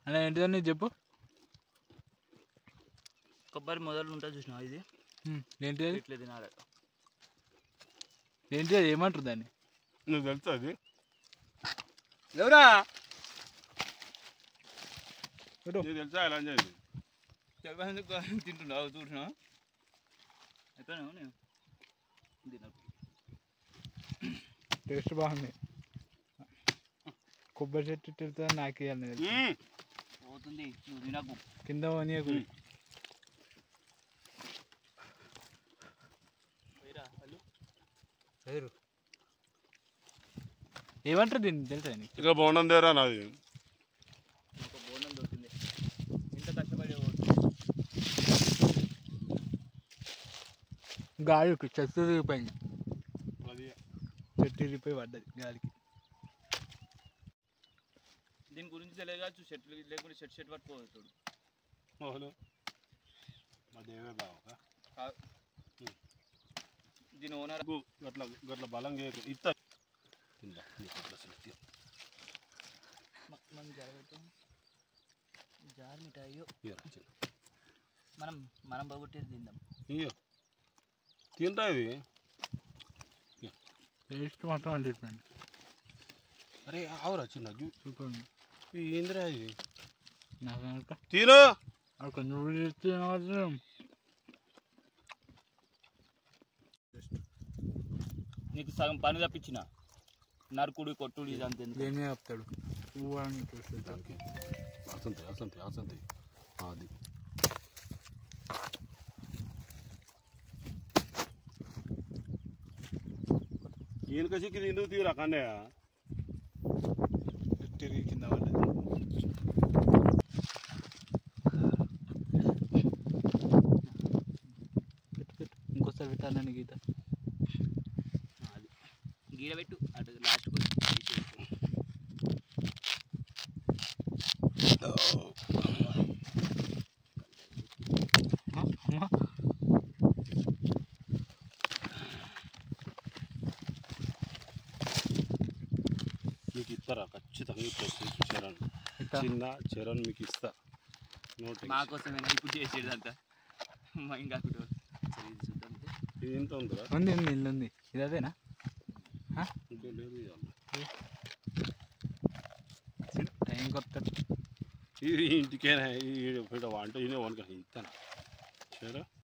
అలా ఏంటిదని చెప్పు. కొబ్బరి మొదలు ఉంటుంది చూసినా ఇది ఏంటి అది? ఇట్లా తినాలి. ఏంటి అది? ఏమంటారు దాన్ని? నువ్వు తెలుసా అది? ఎవరా నీకు తెలుసా ఎలా చేయాలి? తింటున్నావు చూసినా అయిపోయినా నేను తినకు. టేస్ట్ బాగుంది. కొబ్బరి చెట్టు తిరుగుతా నాకు ఇవ్వాలి. పోతుంది నువ్వు తినకు. కింద పోనీయకు. ఏమంటారు దీన్ని తెలుసా నీకు? ఇక బోనం దేరా నాది. ఒక బోనం దొరికింది. ఇంత కష్టపడి గాలికి చెట్టు తిరిగిపోయింది. అది చెట్టు తిరిగిపోయి పడ్డది గాలికి. దీని గురించి తెలియదు కాదు. చెట్లు లేకుండా చెట్టు పట్టుకోవచ్చు. ఓహో మా దేవే బాగా దీని ఓనర్ గట్ల గట్ల బలం ఇస్తా జార్ మిఠాయి మనం మనం బాగొట్టేది తిందాం. తింటా ఇవి టేస్ట్ మాత్రం అండిపోయింది. అరే ఆవురా చిన్న సూపర్. ఏందిరా ఇది? నాకు తిను అక్కడ నువ్వు నీకు సగం పని తప్పించిన నరుకుడు కొట్టుడు ఇదంతా దేనే చెప్తాడు. పువ్వు అని చూస్తుంది. అసంతే అసంతే అసంతే అది ఈయనక చిక్కి ఎందుకు తీరా కన్నయ్య? తిరిగి కింద పడ్డది. ఇంకోసారి పెట్టాలని గీత అది గీడ పెట్టు అటు లాస్ట్ మీకు ఇస్తారా? ఖచ్చితంగా ఇస్తారు చరణ్. చిన్న చరణ్ మీకు ఇస్తా. మా కోసమేనా ఇప్పుడు చేసేదంతా మా ఇంకా చూద్దాం. ఇది ఎంత ఉందిరా? ఉంది ఉంది ఇల్లు ఉంది. ఇది అదేనా? ఇంకో లేదు టైం కొత్త ఇది ఇంటికేనా? వంట ఇనే వనక ఇస్తాను సరే.